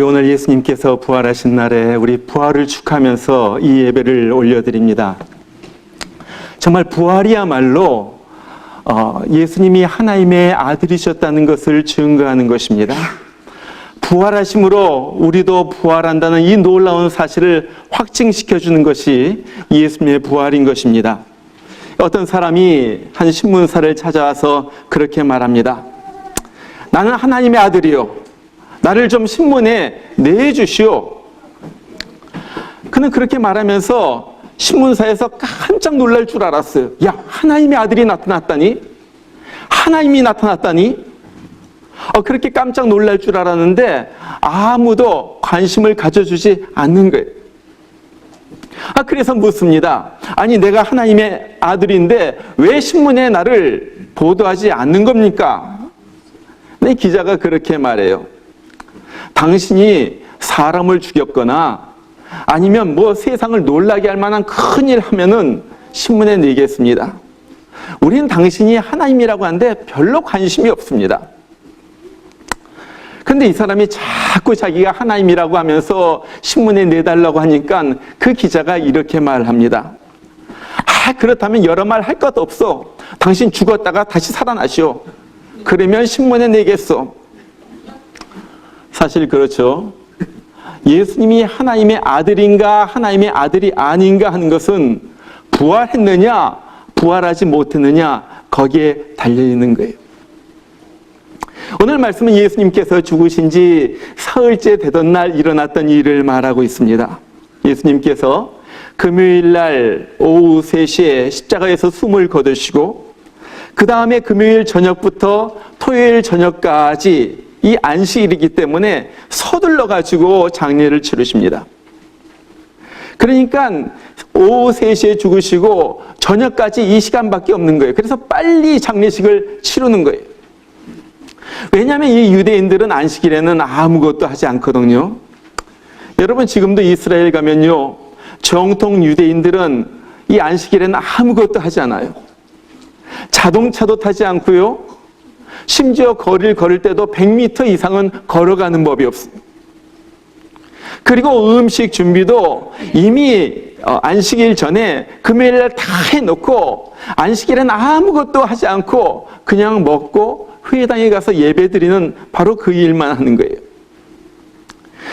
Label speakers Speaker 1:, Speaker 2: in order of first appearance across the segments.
Speaker 1: 우리 오늘 예수님께서 부활하신 날에 우리 부활을 축하하면서 이 예배를 올려드립니다. 정말 부활이야말로 예수님이 하나님의 아들이셨다는 것을 증거하는 것입니다. 부활하심으로 우리도 부활한다는 이 놀라운 사실을 확증시켜주는 것이 예수님의 부활인 것입니다. 어떤 사람이 한 신문사를 찾아와서 그렇게 말합니다. 나는 하나님의 아들이요. 나를 좀 신문에 내주시오. 그는 그렇게 말하면서 신문사에서 깜짝 놀랄 줄 알았어요. 야, 하나님의 아들이 나타났다니? 하나님이 나타났다니? 그렇게 깜짝 놀랄 줄 알았는데 아무도 관심을 가져주지 않는 거예요. 그래서 묻습니다. 아니, 내가 하나님의 아들인데 왜 신문에 나를 보도하지 않는 겁니까? 네, 기자가 그렇게 말해요. 당신이 사람을 죽였거나 아니면 세상을 놀라게 할 만한 큰일 하면은 신문에 내겠습니다. 우리는 당신이 하나님이라고 하는데 별로 관심이 없습니다. 근데 이 사람이 자꾸 자기가 하나님이라고 하면서 신문에 내달라고 하니까 그 기자가 이렇게 말합니다. 그렇다면 여러 말 할 것 없어. 당신 죽었다가 다시 살아나시오. 그러면 신문에 내겠어. 사실 그렇죠. 예수님이 하나님의 아들인가 하나님의 아들이 아닌가 하는 것은 부활했느냐 부활하지 못했느냐 거기에 달려있는 거예요. 오늘 말씀은 예수님께서 죽으신 지 사흘째 되던 날 일어났던 일을 말하고 있습니다. 예수님께서 금요일 날 오후 3시에 십자가에서 숨을 거두시고 그 다음에 금요일 저녁부터 토요일 저녁까지 이 안식일이기 때문에 서둘러 가지고 장례를 치르십니다. 그러니까 오후 3시에 죽으시고 저녁까지 이 시간밖에 없는 거예요. 그래서 빨리 장례식을 치르는 거예요. 왜냐하면 이 유대인들은 안식일에는 아무것도 하지 않거든요. 여러분, 지금도 이스라엘 가면요, 정통 유대인들은 이 안식일에는 아무것도 하지 않아요. 자동차도 타지 않고요, 심지어 거리를 걸을 때도 100m 이상은 걸어가는 법이 없어요. 그리고 음식 준비도 이미 안식일 전에 금요일날 다 해놓고 안식일엔 아무것도 하지 않고 그냥 먹고 회당에 가서 예배드리는 바로 그 일만 하는 거예요.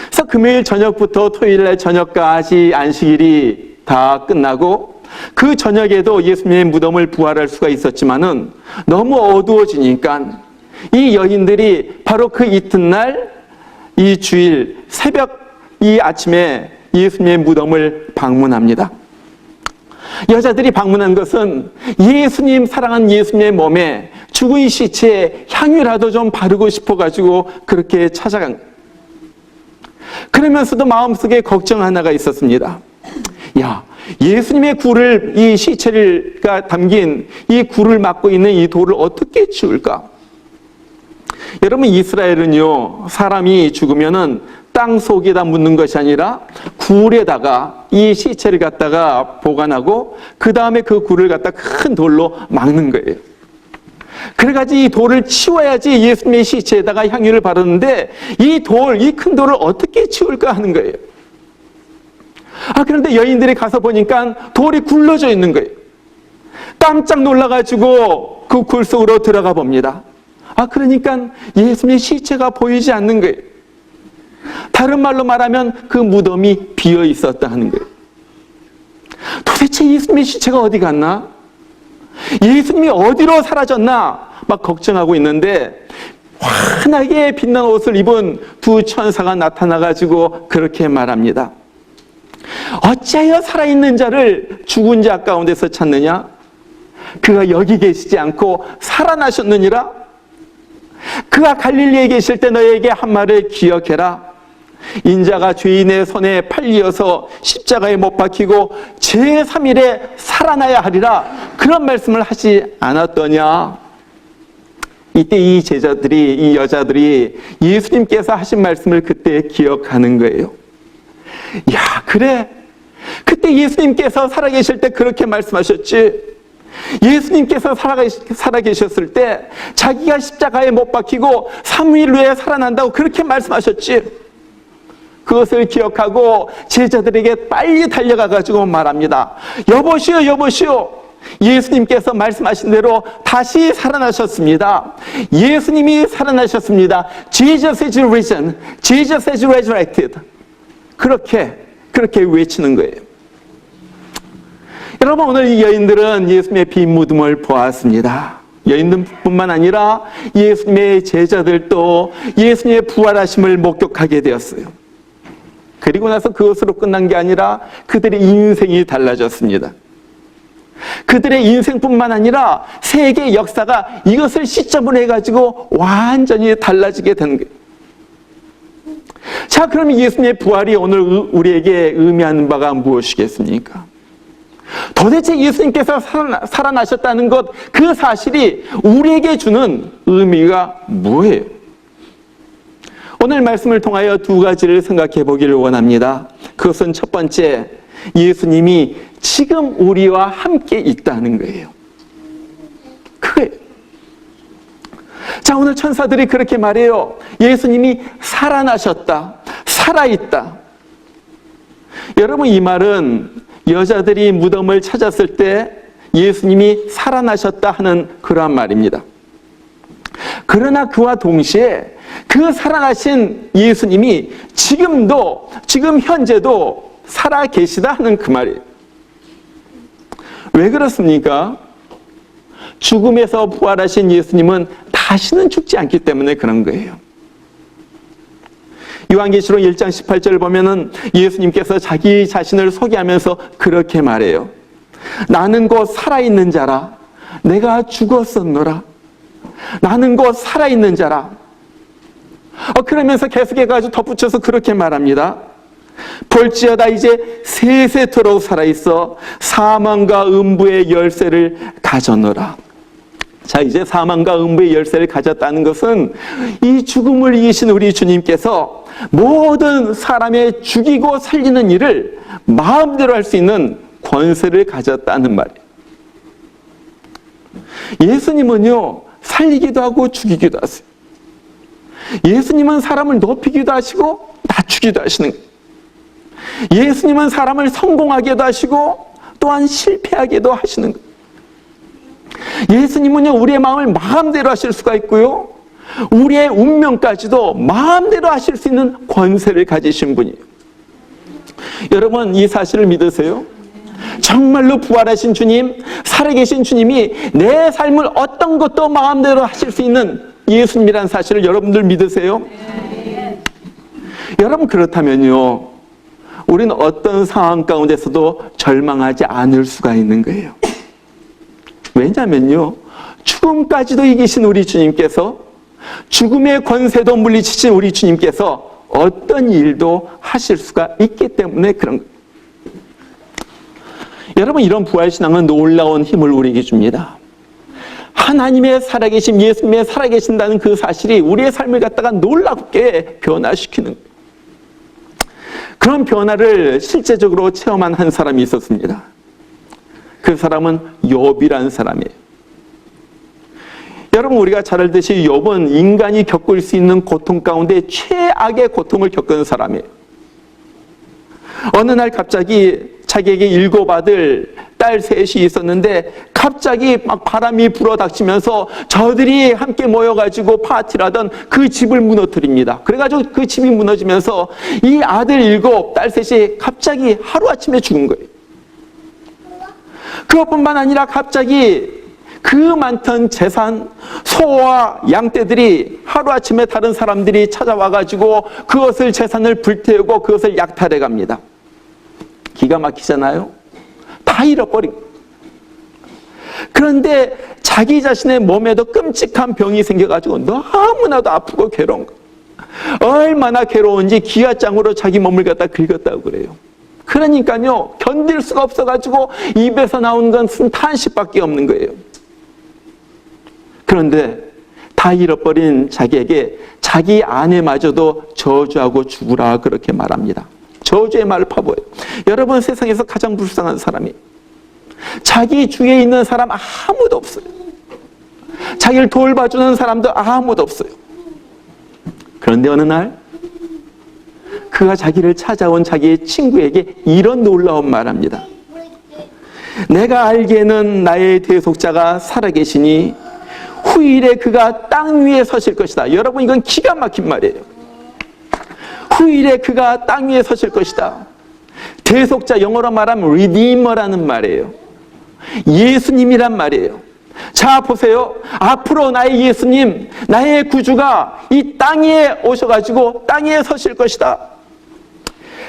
Speaker 1: 그래서 금요일 저녁부터 토요일날 저녁까지 안식일이 다 끝나고 그 저녁에도 예수님의 무덤을 부활할 수가 있었지만은 너무 어두워지니까 이 여인들이 바로 그 이튿날 이 주일 새벽 이 아침에 예수님의 무덤을 방문합니다. 여자들이 방문한 것은 예수님, 사랑하는 예수님의 몸에 죽은 시체에 향유라도 좀 바르고 싶어가지고 그렇게 찾아간 거예요. 그러면서도 마음속에 걱정 하나가 있었습니다. 야, 예수님의 굴을, 이 시체가 담긴 이 굴을 막고 있는 이 돌을 어떻게 치울까? 여러분, 이스라엘은요, 사람이 죽으면은 땅 속에다 묻는 것이 아니라 굴에다가 이 시체를 갖다가 보관하고 그 다음에 그 굴을 갖다 큰 돌로 막는 거예요. 그래가지고 이 돌을 치워야지 예수님의 시체에다가 향유를 바르는데 이 큰 돌을 어떻게 치울까 하는 거예요. 그런데 여인들이 가서 보니까 돌이 굴러져 있는 거예요. 깜짝 놀라가지고 그 굴 속으로 들어가 봅니다. 그러니까 예수님의 시체가 보이지 않는 거예요. 다른 말로 말하면 그 무덤이 비어 있었다 하는 거예요. 도대체 예수님의 시체가 어디 갔나? 예수님이 어디로 사라졌나? 막 걱정하고 있는데 환하게 빛난 옷을 입은 두 천사가 나타나가지고 그렇게 말합니다. 어찌하여 살아있는 자를 죽은 자 가운데서 찾느냐? 그가 여기 계시지 않고 살아나셨느니라? 그가 갈릴리에 계실 때 너에게 한 말을 기억해라. 인자가 죄인의 손에 팔리어서 십자가에 못 박히고 제3일에 살아나야 하리라. 그런 말씀을 하지 않았더냐? 이때 이 제자들이, 이 여자들이 예수님께서 하신 말씀을 그때 기억하는 거예요. 야, 그래. 그때 예수님께서 살아계실 때 그렇게 말씀하셨지. 예수님께서 살아계셨을 때 자기가 십자가에 못 박히고 3일 후에 살아난다고 그렇게 말씀하셨지. 그것을 기억하고 제자들에게 빨리 달려가가지고 말합니다. 여보시오, 여보시오. 예수님께서 말씀하신 대로 다시 살아나셨습니다. 예수님이 살아나셨습니다. Jesus is risen. Jesus is resurrected. 그렇게 외치는 거예요. 여러분, 오늘 이 여인들은 예수님의 빈 무덤을 보았습니다. 여인들뿐만 아니라 예수님의 제자들도 예수님의 부활하심을 목격하게 되었어요. 그리고 나서 그것으로 끝난 게 아니라 그들의 인생이 달라졌습니다. 그들의 인생뿐만 아니라 세계 역사가 이것을 시점으로 해가지고 완전히 달라지게 된 거예요. 자, 그럼 예수님의 부활이 오늘 우리에게 의미하는 바가 무엇이겠습니까? 도대체 예수님께서 살아나셨다는 것, 그 사실이 우리에게 주는 의미가 뭐예요? 오늘 말씀을 통하여 두 가지를 생각해 보기를 원합니다. 그것은 첫 번째, 예수님이 지금 우리와 함께 있다는 거예요. 그거예요. 자, 오늘 천사들이 그렇게 말해요. 예수님이 살아나셨다, 살아있다. 여러분, 이 말은 여자들이 무덤을 찾았을 때 예수님이 살아나셨다 하는 그러한 말입니다. 그러나 그와 동시에 그 살아나신 예수님이 지금 현재도 살아 계시다 하는 그 말이에요. 왜 그렇습니까? 죽음에서 부활하신 예수님은 다시는 죽지 않기 때문에 그런 거예요. 요한계시록 1장 18절을 보면은 예수님께서 자기 자신을 소개하면서 그렇게 말해요. 나는 곧 살아있는 자라. 내가 죽었었노라. 나는 곧 살아있는 자라. 그러면서 계속해가지고 덧붙여서 그렇게 말합니다. 볼지어다 이제 세세토록 살아있어 사망과 음부의 열쇠를 가졌노라. 자, 이제 사망과 음부의 열쇠를 가졌다는 것은 이 죽음을 이기신 우리 주님께서 모든 사람의 죽이고 살리는 일을 마음대로 할 수 있는 권세를 가졌다는 말이에요. 예수님은요, 살리기도 하고 죽이기도 하세요. 예수님은 사람을 높이기도 하시고 낮추기도 하시는 거예요. 예수님은 사람을 성공하게도 하시고 또한 실패하게도 하시는 거예요. 예수님은요, 우리의 마음을 마음대로 하실 수가 있고요, 우리의 운명까지도 마음대로 하실 수 있는 권세를 가지신 분이에요. 여러분, 이 사실을 믿으세요? 정말로 부활하신 주님, 살아계신 주님이 내 삶을 어떤 것도 마음대로 하실 수 있는 예수님이라는 사실을 여러분들 믿으세요? 여러분, 그렇다면요, 우리는 어떤 상황 가운데서도 절망하지 않을 수가 있는 거예요. 왜냐면요, 죽음까지도 이기신 우리 주님께서, 죽음의 권세도 물리치신 우리 주님께서 어떤 일도 하실 수가 있기 때문에 그런 거예요. 여러분, 이런 부활신앙은 놀라운 힘을 우리에게 줍니다. 하나님의 살아계심, 예수님의 살아계신다는 그 사실이 우리의 삶을 갖다가 놀랍게 변화시키는 거예요. 그런 변화를 실제적으로 체험한 한 사람이 있었습니다. 그 사람은 욥이라는 사람이에요. 여러분, 우리가 잘 알듯이 욥은 인간이 겪을 수 있는 고통 가운데 최악의 고통을 겪은 사람이에요. 어느 날 갑자기 자기에게 7 아들, 딸 셋이 있었는데 갑자기 막 바람이 불어닥치면서 저들이 함께 모여가지고 파티를 하던 그 집을 무너뜨립니다. 그래가지고 그 집이 무너지면서 이 아들 7, 딸 셋이 갑자기 하루아침에 죽은 거예요. 그것뿐만 아니라 갑자기 그 많던 재산, 소와 양떼들이 하루아침에 다른 사람들이 찾아와가지고 그것을, 재산을 불태우고 그것을 약탈해 갑니다. 기가 막히잖아요? 다 잃어버린. 그런데 자기 자신의 몸에도 끔찍한 병이 생겨가지고 너무나도 아프고 괴로운 거. 얼마나 괴로운지 기아장으로 자기 몸을 갖다 긁었다고 그래요. 그러니까요, 견딜 수가 없어가지고 입에서 나오는 것은 탄식밖에 없는 거예요. 그런데 다 잃어버린 자기에게 자기 아내마저도 저주하고 죽으라 그렇게 말합니다. 저주의 말을 파보여요. 여러분, 세상에서 가장 불쌍한 사람이 자기 주위에 있는 사람 아무도 없어요. 자기를 돌봐주는 사람도 아무도 없어요. 그런데 어느 날 그가 자기를 찾아온 자기의 친구에게 이런 놀라운 말을 합니다. 내가 알기에는 나의 대속자가 살아계시니 후일에 그가 땅 위에 서실 것이다. 여러분, 이건 기가 막힌 말이에요. 후일에 그가 땅 위에 서실 것이다. 대속자, 영어로 말하면 Redeemer라는 말이에요. 예수님이란 말이에요. 자, 보세요. 앞으로 나의 예수님, 나의 구주가 이 땅 위에 오셔가지고 땅 위에 서실 것이다.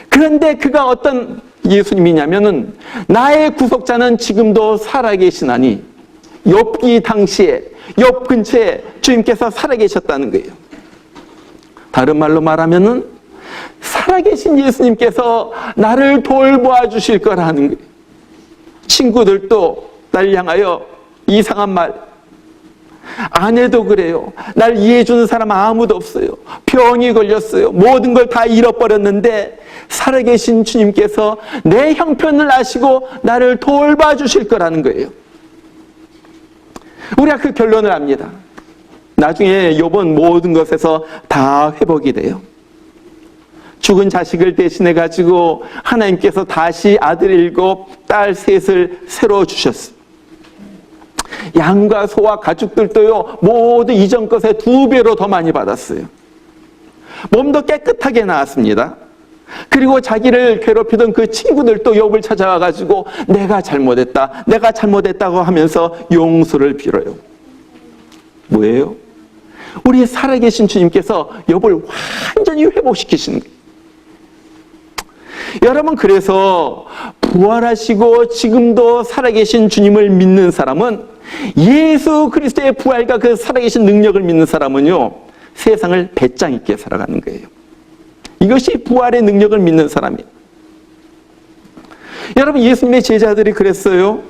Speaker 1: 그런데 그가 어떤 예수님이냐면은 나의 구속자는 지금도 살아계시나니, 욥기 당시에 욥 근처에 주님께서 살아계셨다는 거예요. 다른 말로 말하면은 살아계신 예수님께서 나를 돌보아 주실 거라는 거예요. 친구들도 날 향하여 이상한 말, 아내도 그래요. 날 이해해주는 사람 아무도 없어요. 병이 걸렸어요. 모든 걸 다 잃어버렸는데 살아계신 주님께서 내 형편을 아시고 나를 돌봐주실 거라는 거예요. 우리가 그 결론을 압니다. 나중에 욥은 모든 것에서 다 회복이 돼요. 죽은 자식을 대신해 가지고 하나님께서 다시 아들 7, 딸 3을 새로 주셨어요. 양과 소와 가축들도요, 모두 이전 것에 2배로 더 많이 받았어요. 몸도 깨끗하게 나았습니다. 그리고 자기를 괴롭히던 그 친구들도 욥을 찾아와 가지고 내가 잘못했다고 하면서 용서를 빌어요. 뭐예요? 우리 살아계신 주님께서 욥을 완전히 회복시키시는 거예요. 여러분, 그래서 부활하시고 지금도 살아계신 주님을 믿는 사람은, 예수 그리스도의 부활과 그 살아계신 능력을 믿는 사람은요, 세상을 배짱 있게 살아가는 거예요. 이것이 부활의 능력을 믿는 사람이에요. 여러분, 예수님의 제자들이 그랬어요.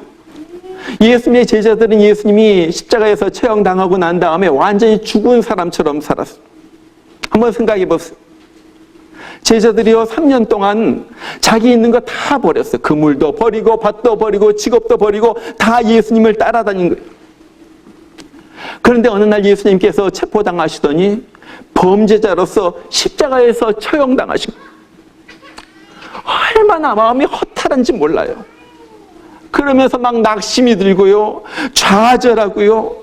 Speaker 1: 예수님의 제자들은 예수님이 십자가에서 처형당하고 난 다음에 완전히 죽은 사람처럼 살았어요. 한번 생각해 보세요. 제자들이요, 3년 동안 자기 있는 거 다 버렸어요. 그물도 버리고 밭도 버리고 직업도 버리고 다 예수님을 따라다닌 거예요. 그런데 어느 날 예수님께서 체포당하시더니 범죄자로서 십자가에서 처형당하신 거예요. 얼마나 마음이 허탈한지 몰라요. 그러면서 막 낙심이 들고요, 좌절하고요,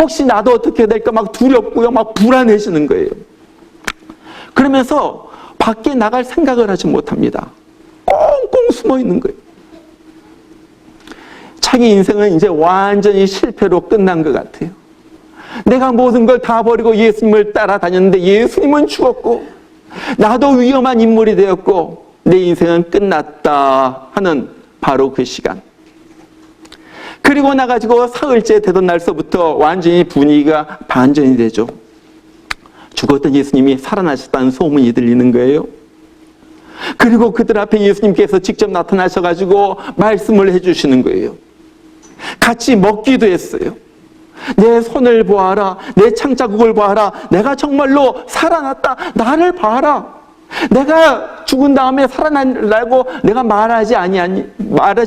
Speaker 1: 혹시 나도 어떻게 될까 막 두렵고요, 막 불안해지는 거예요. 그러면서 밖에 나갈 생각을 하지 못합니다. 꽁꽁 숨어 있는 거예요. 자기 인생은 이제 완전히 실패로 끝난 것 같아요. 내가 모든 걸 다 버리고 예수님을 따라다녔는데 예수님은 죽었고 나도 위험한 인물이 되었고 내 인생은 끝났다 하는 바로 그 시간. 그리고 나가지고 사흘째 되던 날서부터 완전히 분위기가 반전이 되죠. 죽었던 예수님이 살아나셨다는 소문이 들리는 거예요. 그리고 그들 앞에 예수님께서 직접 나타나셔가지고 말씀을 해주시는 거예요. 같이 먹기도 했어요. 내 손을 보아라, 내 창자국을 보아라, 내가 정말로 살아났다, 나를 봐라. 내가 죽은 다음에 살아나려고 내가 말하지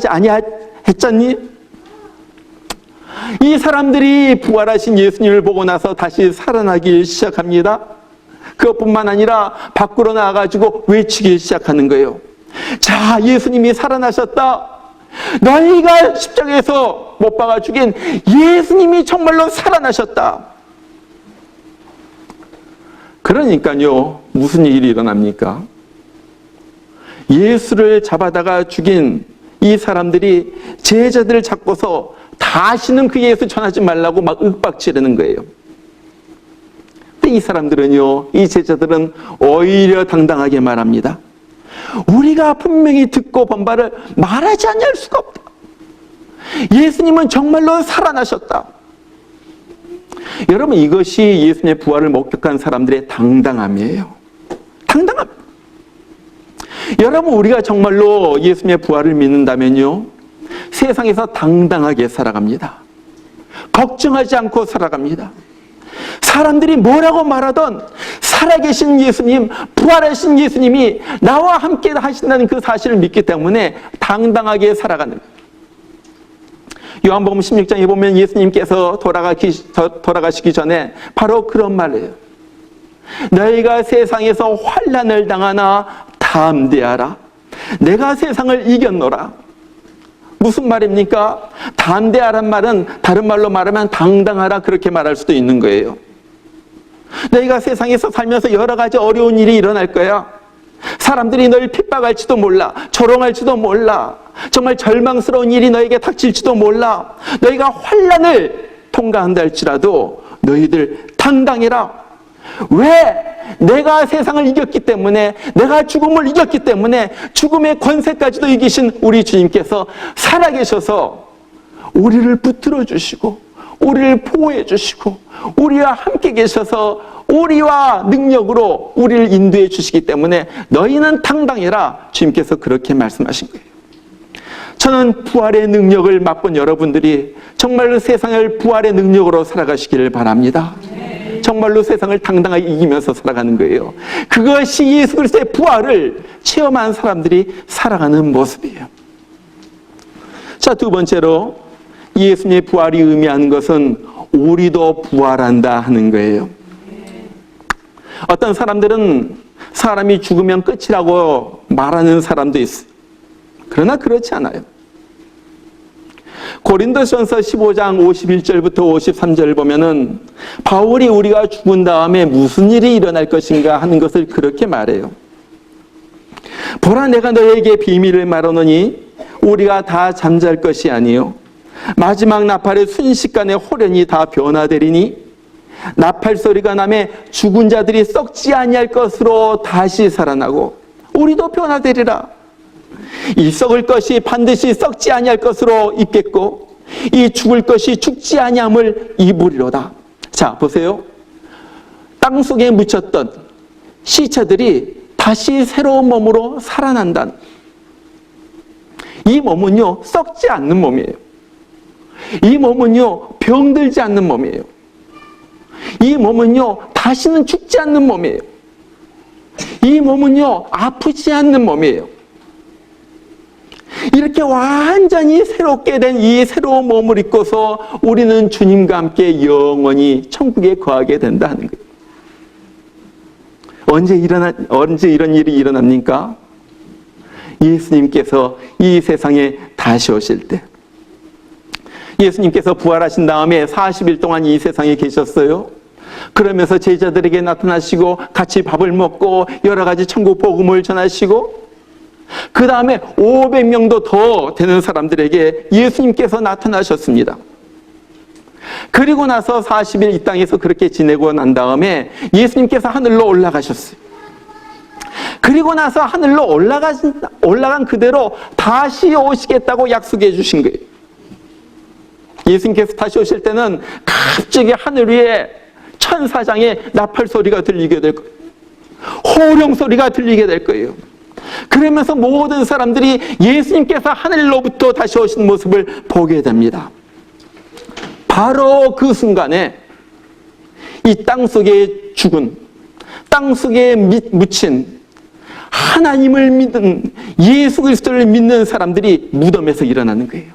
Speaker 1: 아니했잖니? 이 사람들이 부활하신 예수님을 보고 나서 다시 살아나기 시작합니다. 그것뿐만 아니라 밖으로 나와가지고 외치기 시작하는 거예요. 자, 예수님이 살아나셨다. 너희가 십자가에서 못 박아 죽인 예수님이 정말로 살아나셨다. 그러니까요, 무슨 일이 일어납니까? 예수를 잡아다가 죽인 이 사람들이 제자들을 잡고서 다시는 그 예수 전하지 말라고 막 윽박지르는 거예요. 근데 이 사람들은요, 이 제자들은 오히려 당당하게 말합니다. 우리가 분명히 듣고 본 바를 말하지 않을 수가 없다. 예수님은 정말로 살아나셨다. 여러분, 이것이 예수님의 부활을 목격한 사람들의 당당함이에요. 당당함. 여러분, 우리가 정말로 예수님의 부활을 믿는다면요, 세상에서 당당하게 살아갑니다. 걱정하지 않고 살아갑니다. 사람들이 뭐라고 말하던 살아계신 예수님, 부활하신 예수님이 나와 함께 하신다는 그 사실을 믿기 때문에 당당하게 살아가는 거예요. 요한복음 16장에 보면 예수님께서 돌아가시기 전에 바로 그런 말을 해요. 너희가 세상에서 환난을 당하나 담대하라. 내가 세상을 이겼노라. 무슨 말입니까? 담대하란 말은 다른 말로 말하면 당당하라 그렇게 말할 수도 있는 거예요. 너희가 세상에서 살면서 여러 가지 어려운 일이 일어날 거야. 사람들이 너를 핍박할지도 몰라. 조롱할지도 몰라. 정말 절망스러운 일이 너에게 닥칠지도 몰라. 너희가 환난을 통과한다 할지라도 너희들 당당해라. 왜? 내가 세상을 이겼기 때문에, 내가 죽음을 이겼기 때문에 죽음의 권세까지도 이기신 우리 주님께서 살아계셔서 우리를 붙들어 주시고 우리를 보호해 주시고 우리와 함께 계셔서 우리와 능력으로 우리를 인도해 주시기 때문에 너희는 당당해라. 주님께서 그렇게 말씀하신 거예요. 저는 부활의 능력을 맛본 여러분들이 정말로 세상을 부활의 능력으로 살아가시기를 바랍니다. 정말로 세상을 당당하게 이기면서 살아가는 거예요. 그것이 예수 그리스도의 부활을 체험한 사람들이 살아가는 모습이에요. 자, 두 번째로 예수님의 부활이 의미하는 것은 우리도 부활한다 하는 거예요. 어떤 사람들은 사람이 죽으면 끝이라고 말하는 사람도 있어요. 그러나 그렇지 않아요. 고린도전서 15장 51절부터 53절을 보면은 바울이 우리가 죽은 다음에 무슨 일이 일어날 것인가 하는 것을 그렇게 말해요. 보라, 내가 너에게 비밀을 말하노니 우리가 다 잠잘 것이 아니요 마지막 나팔의 순식간에 호련히 다 변화되리니 나팔 소리가 나매 죽은 자들이 썩지 아니할 것으로 다시 살아나고 우리도 변화되리라. 이 썩을 것이 반드시 썩지 아니할 것으로 입겠고 이 죽을 것이 죽지 아니함을 입으리로다. 자, 보세요. 땅 속에 묻혔던 시체들이 다시 새로운 몸으로 살아난다는, 이 몸은요 썩지 않는 몸이에요. 이 몸은요 병들지 않는 몸이에요. 이 몸은요 다시는 죽지 않는 몸이에요. 이 몸은요 아프지 않는 몸이에요. 이렇게 완전히 새롭게 된 이 새로운 몸을 입고서 우리는 주님과 함께 영원히 천국에 거하게 된다 하는 거예요. 언제 이런 일이 일어납니까? 예수님께서 이 세상에 다시 오실 때. 예수님께서 부활하신 다음에 40일 동안 이 세상에 계셨어요. 그러면서 제자들에게 나타나시고 같이 밥을 먹고 여러 가지 천국 복음을 전하시고 그 다음에 500명도 더 되는 사람들에게 예수님께서 나타나셨습니다. 그리고 나서 40일 이 땅에서 그렇게 지내고 난 다음에 예수님께서 하늘로 올라가셨어요. 그리고 나서 하늘로 올라간 그대로 다시 오시겠다고 약속해 주신 거예요. 예수님께서 다시 오실 때는 갑자기 하늘 위에 천사장의 나팔 소리가 들리게 될 거예요. 호령 소리가 들리게 될 거예요. 그러면서 모든 사람들이 예수님께서 하늘로부터 다시 오신 모습을 보게 됩니다. 바로 그 순간에 이 땅 속에 죽은, 땅 속에 묻힌 하나님을 믿는, 예수 그리스도를 믿는 사람들이 무덤에서 일어나는 거예요.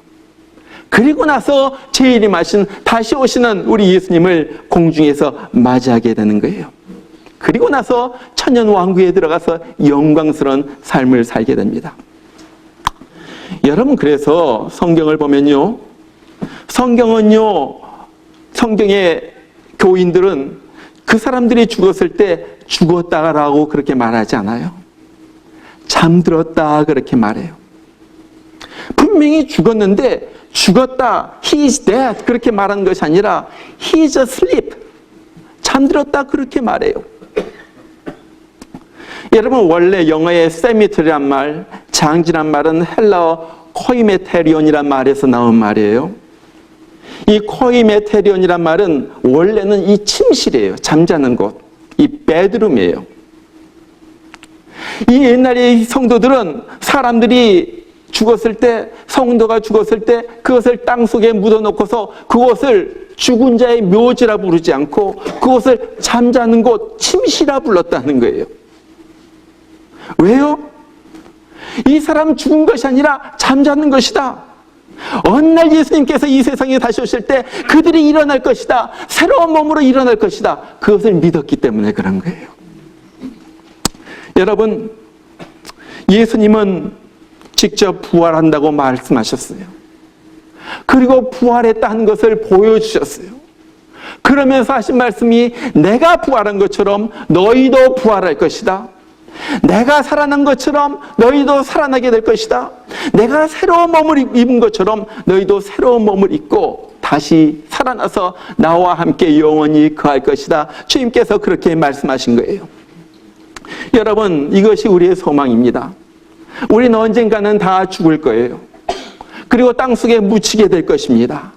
Speaker 1: 그리고 나서 재림하신 다시 오시는 우리 예수님을 공중에서 맞이하게 되는 거예요. 그리고 나서 천년 왕국에 들어가서 영광스러운 삶을 살게 됩니다. 여러분, 그래서 성경을 보면요, 성경의 교인들은 그 사람들이 죽었을 때 죽었다라고 그렇게 말하지 않아요. 잠들었다 그렇게 말해요. 분명히 죽었는데 죽었다, he is dead 그렇게 말하는 것이 아니라 he is asleep, 잠들었다 그렇게 말해요. 여러분, 원래 영어의 cemetery란 말, 장지란 말은 헬라어 코이메테리온이란 말에서 나온 말이에요. 이 코이메테리온이란 말은 원래는 이 침실이에요. 잠자는 곳, 이 베드룸이에요. 이 옛날의 성도들은 사람들이 죽었을 때, 성도가 죽었을 때 그것을 땅 속에 묻어놓고서 그것을 죽은 자의 묘지라 부르지 않고 그것을 잠자는 곳, 침실이라 불렀다는 거예요. 왜요? 이 사람 죽은 것이 아니라 잠자는 것이다. 어느 날 예수님께서 이 세상에 다시 오실 때 그들이 일어날 것이다. 새로운 몸으로 일어날 것이다. 그것을 믿었기 때문에 그런 거예요. 여러분, 예수님은 직접 부활한다고 말씀하셨어요. 그리고 부활했다는 것을 보여주셨어요. 그러면서 하신 말씀이 내가 부활한 것처럼 너희도 부활할 것이다. 내가 살아난 것처럼 너희도 살아나게 될 것이다. 내가 새로운 몸을 입은 것처럼 너희도 새로운 몸을 입고 다시 살아나서 나와 함께 영원히 거할 것이다. 주님께서 그렇게 말씀하신 거예요. 여러분, 이것이 우리의 소망입니다. 우리는 언젠가는 다 죽을 거예요. 그리고 땅속에 묻히게 될 것입니다.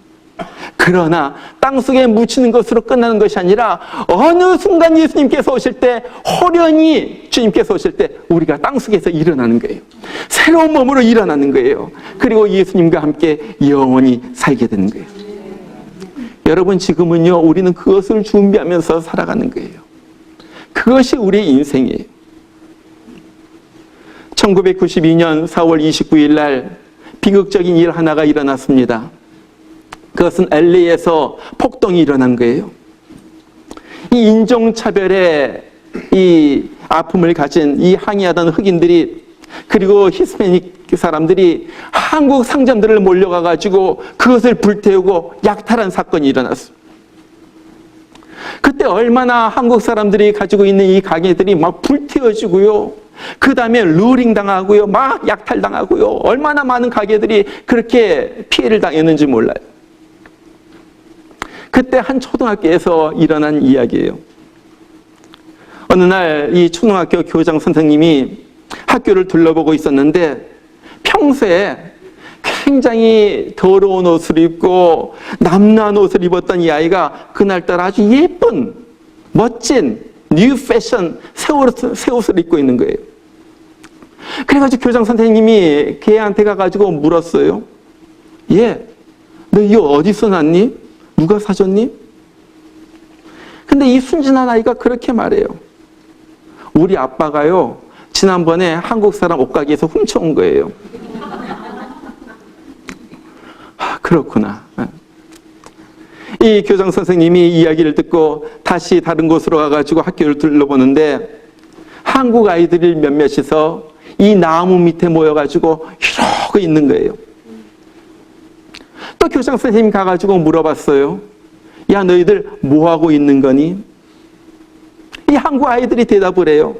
Speaker 1: 그러나 땅속에 묻히는 것으로 끝나는 것이 아니라 어느 순간 예수님께서 오실 때, 호련히 주님께서 오실 때 우리가 땅속에서 일어나는 거예요. 새로운 몸으로 일어나는 거예요. 그리고 예수님과 함께 영원히 살게 되는 거예요. 여러분, 지금은요, 우리는 그것을 준비하면서 살아가는 거예요. 그것이 우리의 인생이에요. 1992년 4월 29일 날 비극적인 일 하나가 일어났습니다. 그것은 LA에서 폭동이 일어난 거예요. 이 인종차별의 이 아픔을 가진 이 항의하던 흑인들이, 그리고 히스패닉 사람들이 한국 상점들을 몰려가가지고 그것을 불태우고 약탈한 사건이 일어났어요. 그때 얼마나 한국 사람들이 가지고 있는 이 가게들이 막 불태워지고요. 그 다음에 루링 당하고요. 막 약탈당하고요. 얼마나 많은 가게들이 그렇게 피해를 당했는지 몰라요. 그때 한 초등학교에서 일어난 이야기예요. 어느 날 이 초등학교 교장 선생님이 학교를 둘러보고 있었는데 평소에 굉장히 더러운 옷을 입고 남루한 옷을 입었던 이 아이가 그날따라 아주 예쁜 멋진 뉴 패션 새 옷을 입고 있는 거예요. 그래가지고 교장 선생님이 걔한테 가가지고 물었어요. 얘, 너 이거 어디서 났니? 누가 사줬니? 근데 이 순진한 아이가 그렇게 말해요. 우리 아빠가요, 지난번에 한국 사람 옷가게에서 훔쳐온 거예요. 그렇구나. 이 교장 선생님이 이야기를 듣고 다시 다른 곳으로 가가지고 학교를 둘러보는데 한국 아이들이 몇몇이서 이 나무 밑에 모여가지고 이러고 있는 거예요. 또 교장 선생님 가가지고 물어봤어요. 야, 너희들 뭐하고 있는 거니? 이 한국 아이들이 대답을 해요.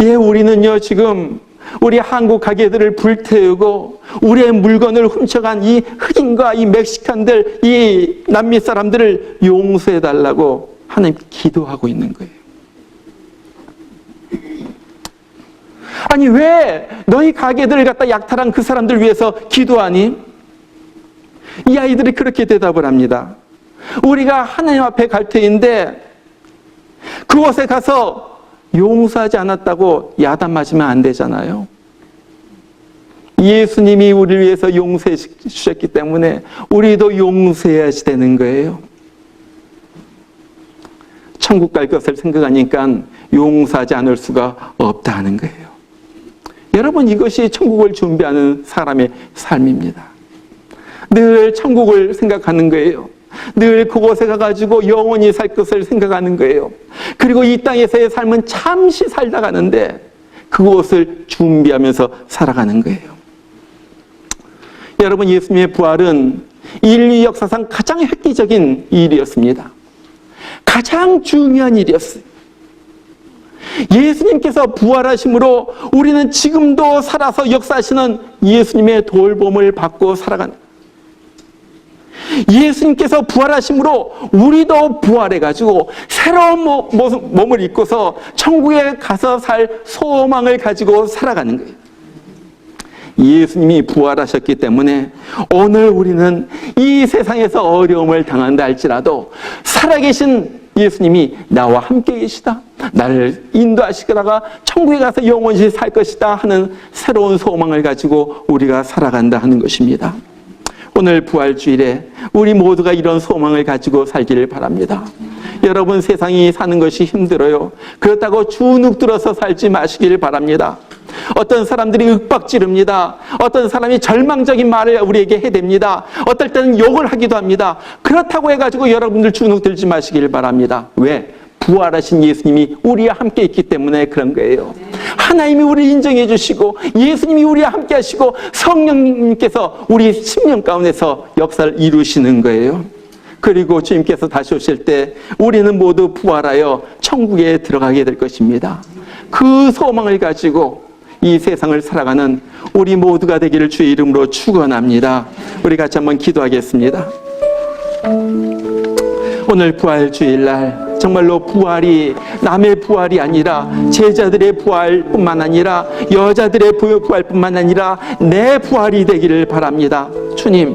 Speaker 1: 예, 우리는요, 지금 우리 한국 가게들을 불태우고 우리의 물건을 훔쳐간 이 흑인과 이 멕시칸들, 이 남미 사람들을 용서해달라고 하나님 기도하고 있는 거예요. 아니, 왜 너희 가게들을 갖다 약탈한 그 사람들 위해서 기도하니? 이 아이들이 그렇게 대답을 합니다. 우리가 하나님 앞에 갈 터인데 그곳에 가서 용서하지 않았다고 야단 맞으면 안 되잖아요. 예수님이 우리를 위해서 용서해 주셨기 때문에 우리도 용서해야지 되는 거예요. 천국 갈 것을 생각하니까 용서하지 않을 수가 없다는 거예요. 여러분, 이것이 천국을 준비하는 사람의 삶입니다. 늘 천국을 생각하는 거예요. 늘 그곳에 가가지고 영원히 살 것을 생각하는 거예요. 그리고 이 땅에서의 삶은 잠시 살다 가는데 그곳을 준비하면서 살아가는 거예요. 여러분, 예수님의 부활은 인류 역사상 가장 획기적인 일이었습니다. 가장 중요한 일이었어요. 예수님께서 부활하심으로 우리는 지금도 살아서 역사하시는 예수님의 돌봄을 받고 살아가는, 예수님께서 부활하심으로 우리도 부활해가지고 새로운 몸을 입고서 천국에 가서 살 소망을 가지고 살아가는 거예요. 예수님이 부활하셨기 때문에 오늘 우리는 이 세상에서 어려움을 당한다 할지라도 살아계신 예수님이 나와 함께 계시다, 나를 인도하시다가 천국에 가서 영원히 살 것이다 하는 새로운 소망을 가지고 우리가 살아간다 하는 것입니다. 오늘 부활주일에 우리 모두가 이런 소망을 가지고 살기를 바랍니다. 여러분, 세상이 사는 것이 힘들어요. 그렇다고 주눅 들어서 살지 마시길 바랍니다. 어떤 사람들이 윽박지릅니다. 어떤 사람이 절망적인 말을 우리에게 해댑니다. 어떨 때는 욕을 하기도 합니다. 그렇다고 해가지고 여러분들 주눅 들지 마시길 바랍니다. 왜? 부활하신 예수님이 우리와 함께 있기 때문에 그런 거예요. 하나님이 우리를 인정해 주시고 예수님이 우리와 함께 하시고 성령님께서 우리 심령 가운데서 역사를 이루시는 거예요. 그리고 주님께서 다시 오실 때 우리는 모두 부활하여 천국에 들어가게 될 것입니다. 그 소망을 가지고 이 세상을 살아가는 우리 모두가 되기를 주의 이름으로 축원합니다. 우리 같이 한번 기도하겠습니다. 오늘 부활 주일날 정말로 부활이 남의 부활이 아니라 제자들의 부활뿐만 아니라 여자들의 부활뿐만 아니라 내 부활이 되기를 바랍니다. 주님,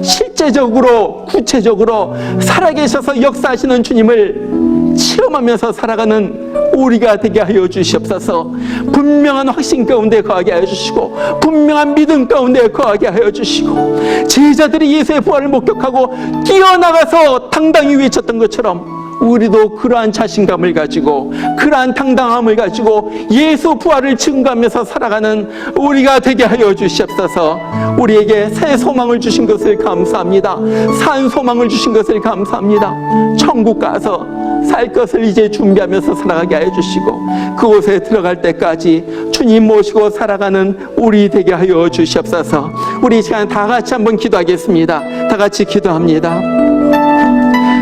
Speaker 1: 실제적으로 구체적으로 살아계셔서 역사하시는 주님을 체험하면서 살아가는 우리가 되게 하여 주시옵소서. 분명한 확신 가운데 거하게 하여 주시고 분명한 믿음 가운데 거하게 하여 주시고 제자들이 예수의 부활을 목격하고 뛰어나가서 당당히 외쳤던 것처럼 우리도 그러한 자신감을 가지고 그러한 당당함을 가지고 예수 부활을 증거하면서 살아가는 우리가 되게 하여 주시옵소서. 우리에게 새 소망을 주신 것을 감사합니다. 산 소망을 주신 것을 감사합니다. 천국 가서 살 것을 이제 준비하면서 살아가게 하여 주시고 그곳에 들어갈 때까지 주님 모시고 살아가는 우리 되게 하여 주시옵소서. 우리 이 시간 다 같이 한번 기도하겠습니다. 다 같이 기도합니다.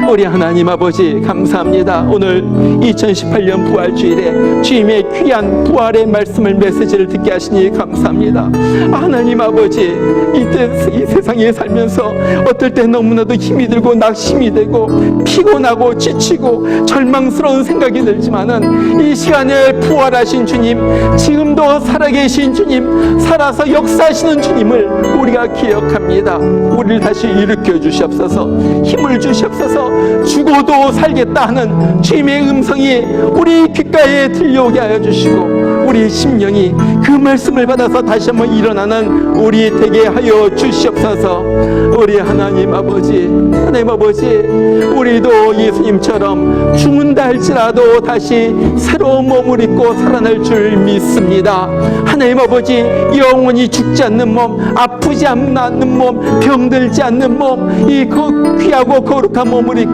Speaker 1: 우리 하나님 아버지 감사합니다. 오늘 2018년 부활주일에 주님의 귀한 부활의 말씀을 메시지를 듣게 하시니 감사합니다. 하나님 아버지 이 세상에 살면서 어떨 때 너무나도 힘이 들고 낙심이 되고 피곤하고 지치고 절망스러운 생각이 들지만은 이 시간에 부활하신 주님, 지금도 살아계신 주님, 살아서 역사하시는 주님을 우리가 기억합니다. 우리를 다시 일으켜 주시옵소서. 힘을 주시옵소서. 죽어도 살겠다 하는 주님의 음성이 우리 귓가에 들려오게 하여 주시고 우리 심령이 그 말씀을 받아서 다시 한번 일어나는 우리 되게 하여 주시옵소서. 우리 하나님 아버지, 우리도 예수님처럼 죽는다 할지라도 다시 새로운 몸을 입고 살아날 줄 믿습니다. 하나님 아버지, 영원히 죽지 않는 몸, 아프지 않는 몸, 병들지 않는 몸, 이 귀하고 거룩한 몸을 입고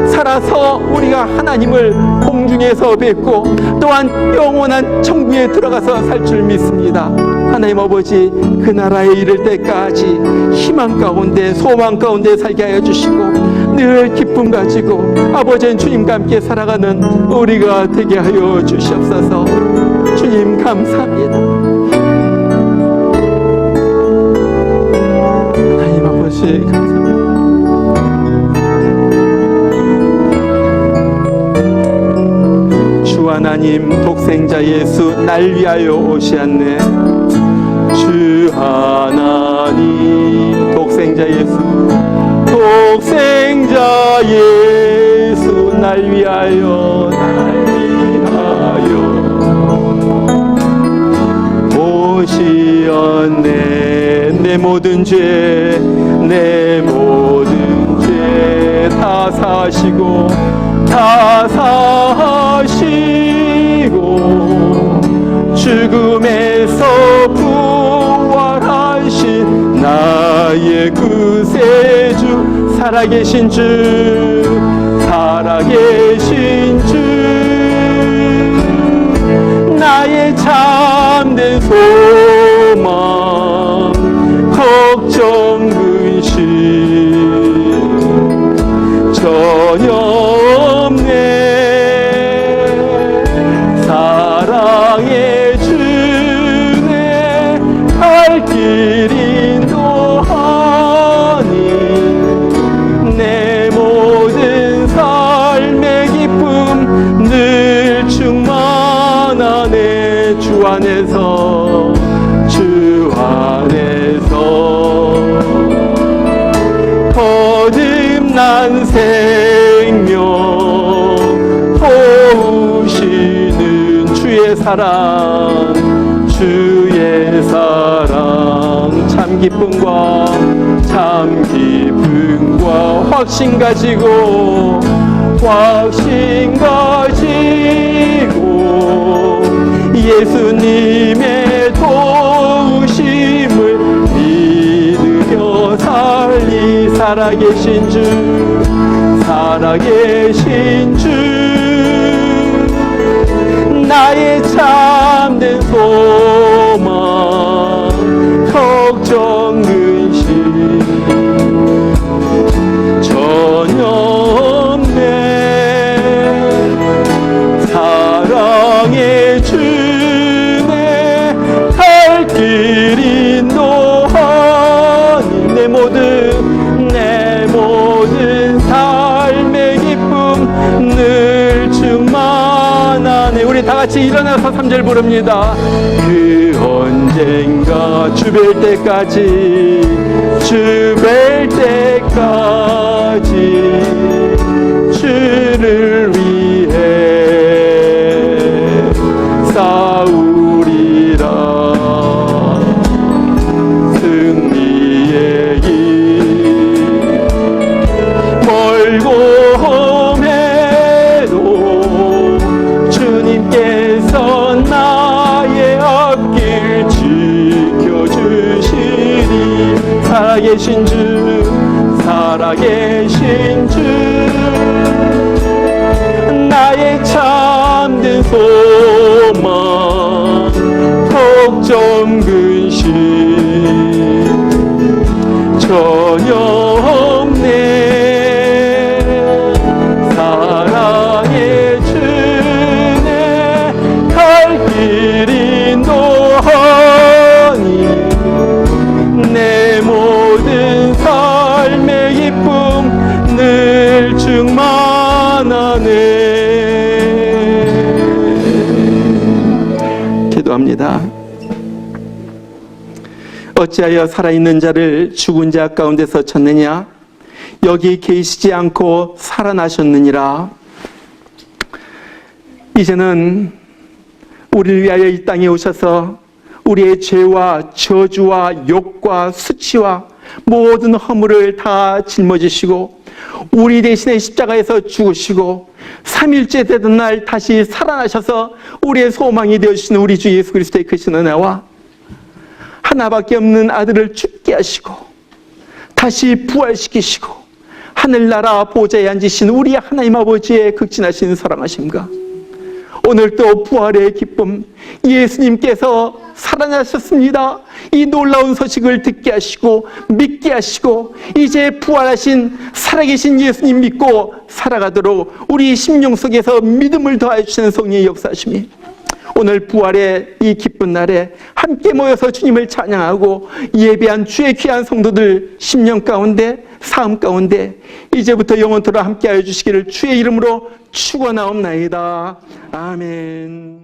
Speaker 1: 살아서 우리가 하나님을 공중에서 뵙고 또한 영원한 천국에 들어가서 살 줄 믿습니다. 하나님 아버지, 그 나라에 이를 때까지 희망 가운데 소망 가운데 살게 하여 주시고 늘 기쁨 가지고 아버지 주님과 함께 살아가는 우리가 되게 하여 주시옵소서. 주님 감사합니다. 하나님 아버지 감사합니다. 주 하나님 독생자 예수 날 위하여 오시았네. 주 하나님 독생자 예수 날 위하여 오시었네. 내 모든 죄 다 사시고 죽음에서 부활하신 나의 구세주, 살아계신 주 나의 참된 소망, 걱정 근심 전혀 없네. 사랑의 주네 발길 인도하니 내 모든 삶의 기쁨 늘 충만하네. 주 안에서 거듭난 생명 도우시는 주의 사랑 참 기쁨과 확신 가지고 예수님의 살아계신 주, 살아계신 주, 나의 참된 소망, 걱정 근심 전혀 없네. 사랑의 주내 갈 길 인도하니 내 모든 삶의 기쁨 늘 충만하네. 우리 다 같이 일어나서 3절 부릅니다. 그 언젠가 주 뵐 때까지, 주 뵐 때까지 주를 위해 싸우리라. 승리의 길 멀고 험해도 주님께서 나의 앞길 지켜주시리. 살아계신 주, 살아계신 주, 나의 참된 소망, 걱정 근심 전혀 없네. 사랑의 주내 갈 길 인도하니 내 모든 삶의 기쁨 늘 충만하네. 기도합니다. 어찌하여 살아있는 자를 죽은 자 가운데서 쳤느냐? 여기 계시지 않고 살아나셨느니라. 이제는 우리를 위하여 이 땅에 오셔서 우리의 죄와 저주와 욕과 수치와 모든 허물을 다 짊어지시고 우리 대신에 십자가에서 죽으시고 3일째 되던 날 다시 살아나셔서 우리의 소망이 되어주시는 우리 주 예수 그리스도의 크신 은혜와 하나밖에 없는 아들을 죽게 하시고 다시 부활시키시고 하늘나라 보좌에 앉으신 우리 하나님 아버지의 극진하신 사랑하심과 오늘 또 부활의 기쁨, 예수님께서 살아나셨습니다. 이 놀라운 소식을 듣게 하시고 믿게 하시고 이제 부활하신 살아계신 예수님 믿고 살아가도록 우리 심령 속에서 믿음을 더하여 주시는 성령의 역사하심이 오늘 부활의 이 기쁜 날에 함께 모여서 주님을 찬양하고 예배한 주의 귀한 성도들 심령 가운데 삶 가운데 이제부터 영원토록 함께하여 주시기를 주의 이름으로 축원하옵나이다. 아멘.